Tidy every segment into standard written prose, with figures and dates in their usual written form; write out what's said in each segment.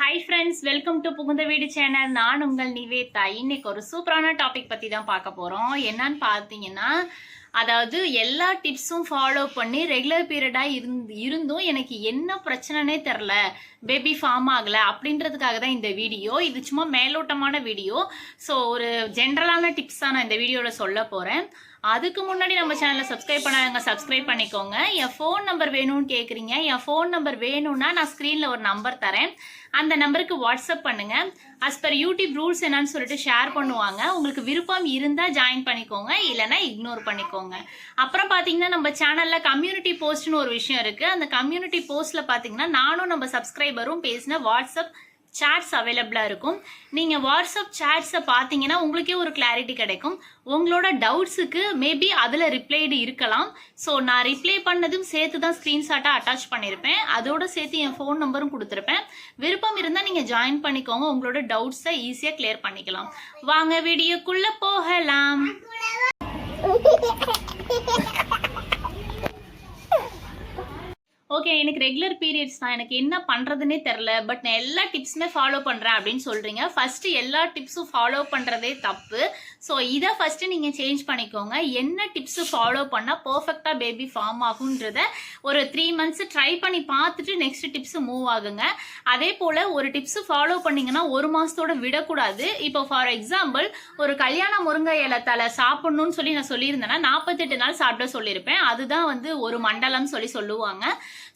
Hi friends, welcome to புகுந்த வீடு channel. நான் உங்கள் நிவேதா. இன்னைக்கு ஒரு சூப்பரான டாபிக் பற்றி தான் பார்க்க போகிறோம். என்னன்னு பார்த்தீங்கன்னா, அதாவது எல்லா டிப்ஸும் ஃபாலோ பண்ணி ரெகுலர் பீரியடாக இருந்தும் எனக்கு என்ன பிரச்சனைனே தெரில, பேபி ஃபார்ம் ஆகலை அப்படின்றதுக்காக தான் இந்த வீடியோ. இது சும்மா மேலோட்டமான வீடியோ. ஸோ ஒரு ஜென்ரலான டிப்ஸ் தான் நான் இந்த வீடியோவில் சொல்ல போகிறேன். அதுக்கு முன்னாடி நம்ம சேனலை சப்ஸ்கிரைப் பண்ணாங்க, சப்ஸ்கிரைப் பண்ணிக்கோங்க. என் ஃபோன் நம்பர் வேணும்னு கேட்குறீங்க. என் ஃபோன் நம்பர் வேணும்னா நான் ஸ்க்ரீனில் ஒரு நம்பர் தரேன். அந்த நம்பருக்கு வாட்ஸ்அப் பண்ணுங்க. அஸ் பர் யூடியூப் ரூல்ஸ் என்னன்னு சொல்லிட்டு ஷேர் பண்ணுவாங்க. உங்களுக்கு விருப்பம் இருந்தால் ஜாயின் பண்ணிக்கோங்க, இல்லைன்னா இக்னோர் பண்ணிக்கோங்க. அப்புறம் பார்த்தீங்கன்னா, நம்ம சேனலில் கம்யூனிட்டி போஸ்ட்னு ஒரு விஷயம் இருக்குது. அந்த கம்யூனிட்டி போஸ்ட்டில் பார்த்தீங்கன்னா நானும் நம்ம சப்ஸ்கிரைபரும் பேசின வாட்ஸ்அப் சாட்ஸ் அவைலபிளாக இருக்கும். நீங்கள் வாட்ஸ்அப் சாட்ஸை பார்த்தீங்கன்னா உங்களுக்கே ஒரு கிளாரிட்டி கிடைக்கும். உங்களோட டவுட்ஸுக்கு மேபி அதில் ரிப்ளைடு இருக்கலாம். ஸோ நான் ரிப்ளை பண்ணதும் சேர்த்து தான் ஸ்க்ரீன்ஷாட்டாக அட்டாச் பண்ணியிருப்பேன். அதோட சேர்த்து என் ஃபோன் நம்பரும் கொடுத்துருப்பேன். விருப்பம் இருந்தால் நீங்கள் ஜாயின் பண்ணிக்கோங்க. உங்களோட டவுட்ஸை ஈஸியாக கிளியர் பண்ணிக்கலாம். வாங்க வீடியோக்குள்ளே போகலாம். ஓகே, எனக்கு ரெகுலர் பீரியட்ஸ் தான், எனக்கு என்ன பண்ணுறதுனே தெரில, பட் நான் எல்லா டிப்ஸுமே ஃபாலோ பண்ணுறேன் அப்படின்னு சொல்கிறீங்க. ஃபஸ்ட்டு எல்லா டிப்ஸும் ஃபாலோ பண்ணுறதே தப்பு. ஸோ இதை ஃபஸ்ட்டு நீங்கள் சேஞ்ச் பண்ணிக்கோங்க. என்ன டிப்ஸு ஃபாலோ பண்ணால் பர்ஃபெக்டாக பேபி ஃபார்ம் ஆகுன்றத ஒரு 3 months ட்ரை பண்ணி பார்த்துட்டு நெக்ஸ்ட் டிப்ஸு மூவ் ஆகுங்க. அதே போல் ஒரு டிப்ஸு ஃபாலோ பண்ணிங்கன்னா 1 மாதத்தோட விடக்கூடாது. இப்போ ஃபார் எக்ஸாம்பிள், ஒரு கல்யாண முருங்கை இலை தலை சாப்பிட்ணுன்னு சொல்லி நான் சொல்லியிருந்தேன்னா 48 நாள் சாப்பிட சொல்லியிருப்பேன். அதுதான் ஒரு மண்டலம் சொல்லுவாங்க.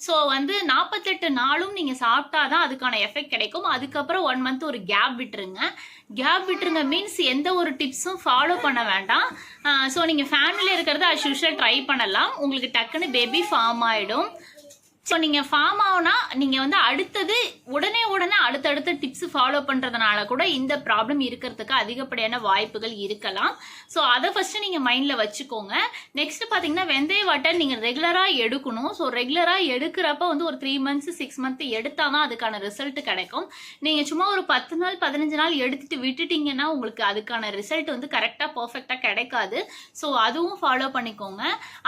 ஸோ 48 நாளும் நீங்கள் சாப்பிட்டாதான் அதுக்கான எஃபெக்ட் கிடைக்கும். அதுக்கப்புறம் 1 month ஒரு கேப் விட்டுருங்க. மீன்ஸ் எந்த ஒரு டிப்ஸும் ஃபாலோ பண்ண வேண்டாம். ஸோ நீங்கள் ஃபேமிலியில் இருக்கிறத அஸ் யூஷுவல் ட்ரை பண்ணலாம். உங்களுக்கு டக்குன்னு பேபி ஃபார்ம் ஆகிடும். ஸோ நீங்கள் ஃபார்ம் ஆகுனா நீங்கள் அடுத்தது உடனே அடுத்தடுத்த டிப்ஸ் ஃபாலோ பண்ணுறதுனால கூட இந்த ப்ராப்ளம் இருக்கிறதுக்கு அதிகப்படியான வாய்ப்புகள் இருக்கலாம். ஸோ அதை ஃபஸ்ட்டு நீங்கள் மைண்டில் வச்சுக்கோங்க. நெக்ஸ்ட் பார்த்தீங்கன்னா, வெந்தய வாட்டர் நீங்கள் ரெகுலராக எடுக்கணும். ஸோ ரெகுலராக எடுக்கிறப்ப ஒரு 3 months 6 months எடுத்தால் தான் அதுக்கான ரிசல்ட் கிடைக்கும். நீங்கள் சும்மா ஒரு 10 நாள் 15 நாள் எடுத்துட்டு விட்டுட்டீங்கன்னா உங்களுக்கு அதுக்கான ரிசல்ட் கரெக்டாக பர்ஃபெக்டாக கிடைக்காது. ஸோ அதுவும் ஃபாலோ பண்ணிக்கோங்க.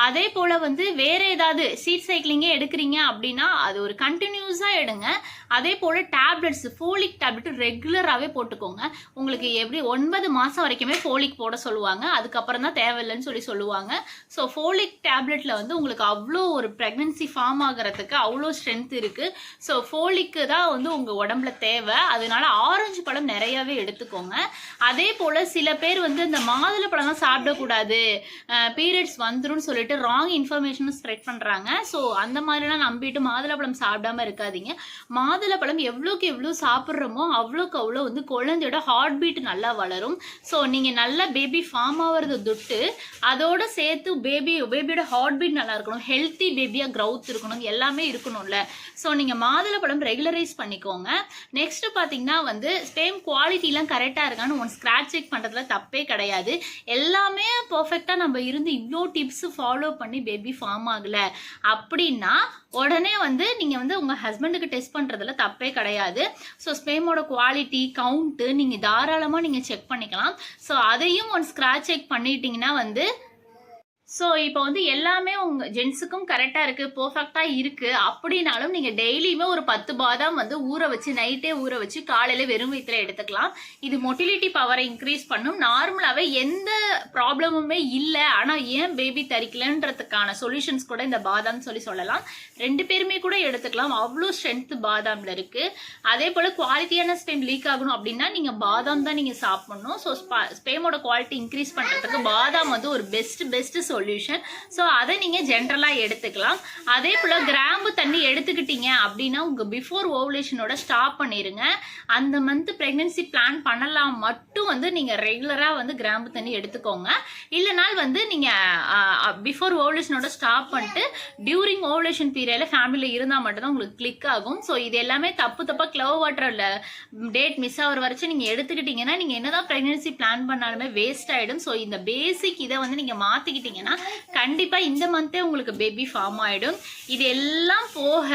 அதே போல் வேற ஏதாவது சீட் சைக்கிளிங்கே எடுக்கிறீங்க அப்படின்னா அது ஒரு கண்டினியூஸா எடுங்க. அதே போல டேப்லெட்ஸ், ஃபோலிக் டேப்லெட் ரெகுலராகவே போட்டுக்கோங்க. உங்களுக்கு எப்படி 9 மாசம் வரைக்குமே ஃபோலிக் போட சொல்லுவாங்க. அதுக்கப்புறம் தான் தேவையில்லைன்னு சொல்லுவாங்க. ஸோ ஃபோலிக் டேப்லெட்ல உங்களுக்கு அவ்வளோ ஒரு ப்ரெக்னன்சி ஃபார்ம் ஆகிறதுக்கு அவ்வளோ ஸ்ட்ரென்த் இருக்கு. ஸோ ஃபோலிக்கு தான் உங்க உடம்புல தேவை. அதனால ஆரஞ்சு பழம் நிறையவே எடுத்துக்கோங்க. அதே போல சில பேர் இந்த மாதுளை பழம் தான் சாப்பிடக்கூடாது, பீரியட்ஸ் வந்துடும் சொல்லிட்டு ராங் இன்ஃபர்மேஷனும் ஸ்ப்ரெட் பண்றாங்க. ஸோ அந்த மாதிரிலாம் நம்பிட்டு மாதுளப்பழம் சாப்பிடாம இருக்காதீங்க. மாதுளப்பழம் எவ்வளோக்கு எவ்வளோ சாப்பிட்றோமோ அவ்வளோக்கு அவ்வளோ குழந்தையோட ஹார்ட் பீட் நல்லா வளரும். ஸோ நீங்கள் நல்லா பேபி ஃபார்ம் ஆகிறது தொட்டு அதோட சேர்த்து பேபியோட ஹார்ட் பீட் நல்லா இருக்கணும், ஹெல்த்தி பேபியாக க்ரௌத் இருக்கணும், எல்லாமே இருக்கணும்ல. ஸோ நீங்கள் மாதுளப்பழம் ரெகுலரைஸ் பண்ணிக்கோங்க. நெக்ஸ்ட் பார்த்தீங்கன்னா ஸ்பேம் குவாலிட்டிலாம் கரெக்டாக இருக்கான்னு ஸ்க்ராட்ச் செக் பண்ணுறதுல தப்பே கிடையாது. எல்லாமே பர்ஃபெக்டாக நம்ம இருந்து இவ்வளோ டிப்ஸ் ஃபாலோ பண்ணி பேபி ஃபார்ம் ஆகலை அப்படின்னா உடனே நீங்க உங்க ஹஸ்பண்டுக்கு டெஸ்ட் பண்றதுல தப்பே கிடையாது. ஸோ ஸ்பேமோட குவாலிட்டி கவுண்ட் நீங்க தாராளமா நீங்க செக் பண்ணிக்கலாம். ஸோ அதையும் ஸ்க்ராட்ச் செக் பண்ணிட்டீங்கன்னா ஸோ இப்போ எல்லாமே உங்க ஜென்ஸுக்கும் கரெக்டாக இருக்குது, பர்ஃபெக்டாக இருக்குது அப்படின்னாலும் நீங்கள் டெய்லியுமே ஒரு 10 பாதாம் ஊற வச்சு நைட்டே ஊற வச்சு காலையில் வெறும் வயிற்றுல எடுத்துக்கலாம். இது மொட்டிலிட்டி பவரை இன்க்ரீஸ் பண்ணும். நார்மலாகவே எந்த ப்ராப்ளமுமே இல்லை, ஆனால் ஏன் பேபி தரிக்கலன்றதுக்கான சொல்யூஷன்ஸ் கூட இந்த பாதாம் சொல்லலாம். 2 பேருமே கூட எடுத்துக்கலாம். அவ்வளோ ஸ்ட்ரென்த் பாதாமில் இருக்குது. அதே போல் குவாலிட்டியான ஸ்பேம் லீக் ஆகணும் அப்படின்னா நீங்கள் பாதாம் தான் நீங்கள் சாப்பிடணும். ஸோ ஸ்பேமோட குவாலிட்டி இன்க்ரீஸ் பண்ணுறதுக்கு பாதாம் ஒரு பெஸ்ட் சொல்யூஷன். ஸோ அதை நீங்கள் ஜென்ரலாக எடுத்துக்கலாம். அதே போல் கிராம்பு தண்ணி எடுத்துக்கிட்டீங்க அப்படின்னா உங்கள் பிஃபோர் ஓவுலேஷனோட ஸ்டாப் பண்ணிடுங்க. அந்த மந்த் ப்ரெக்னென்சி பிளான் பண்ணலாம் மட்டும் நீங்கள் ரெகுலராக கிராம்பு தண்ணி எடுத்துக்கோங்க. இல்லைனால் நீங்கள் பிஃபோர் ஓவுலேஷனோட ஸ்டாப் பண்ணிட்டு டியூரிங் ஓவுலேஷன் பீரியடில் ஃபேமிலியில் இருந்தால் மட்டும்தான் உங்களுக்கு கிளிக் ஆகும். ஸோ இது எல்லாமே தப்பாக க்ளவ் வாட்டரில் டேட் மிஸ் ஆகிற வரைக்கும் நீங்கள் எடுத்துக்கிட்டீங்கன்னா நீங்கள் என்னதான் ப்ரெக்னென்சி பிளான் பண்ணாலுமே வேஸ்ட் ஆகிடும். ஸோ இந்த பேசிக் இதை நீங்கள் மாற்றிக்கிட்டீங்கன்னா கண்டிப்பா இந்த மந்தே உங்களுக்கு பேபி ஃபார்ம் ஆயிடும். இது எல்லாம் போக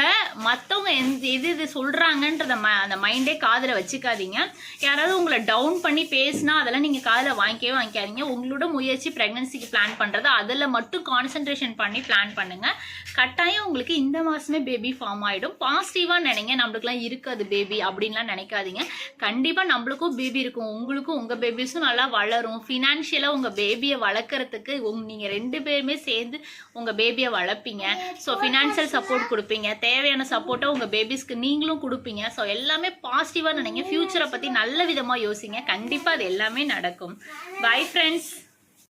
மற்றவங்க எது சொல்றாங்கன்றத அந்த மைண்டே காதுல வச்சுக்காதீங்க. யாராவது உங்களை டவுன் பண்ணி பேசினா அதெல்லாம் நீங்கள் காதில் வாங்கிக்காதீங்க. உங்களோட முயற்சி ப்ரெக்னன்சிக்கு பிளான் பண்ணுறது அதில் மட்டும் கான்சென்ட்ரேஷன் பண்ணி பிளான் பண்ணுங்கள். கட்டாயம் உங்களுக்கு இந்த மாதமே பேபி ஃபார்ம் ஆகிடும். பாசிட்டிவாக நினைங்க, நம்மளுக்குலாம் இருக்காது பேபி அப்படின்லாம் நினைக்காதீங்க. கண்டிப்பாக நம்மளுக்கும் பேபி இருக்கும், உங்களுக்கும் உங்கள் பேபிஸும் நல்லா வளரும். ஃபினான்ஷியலாக உங்கள் பேபியை வளர்க்குறதுக்கு நீங்கள் 2 பேருமே சேர்ந்து உங்கள் பேபியை வளர்ப்பீங்க. ஸோ ஃபினான்ஷியல் சப்போர்ட் கொடுப்பீங்க, தேவையான சப்போர்ட்டை உங்கள் பேபிஸ்க்கு நீங்களும் கொடுப்பீங்க. ஸோ எல்லாமே பாசிட்டிவாக நினைங்க, ஃப்யூச்சரை பற்றி நல்ல விதமாக யோசிங்க. கண்டிப்பாக அது எல்லாமே நடக்கும். Bye friends.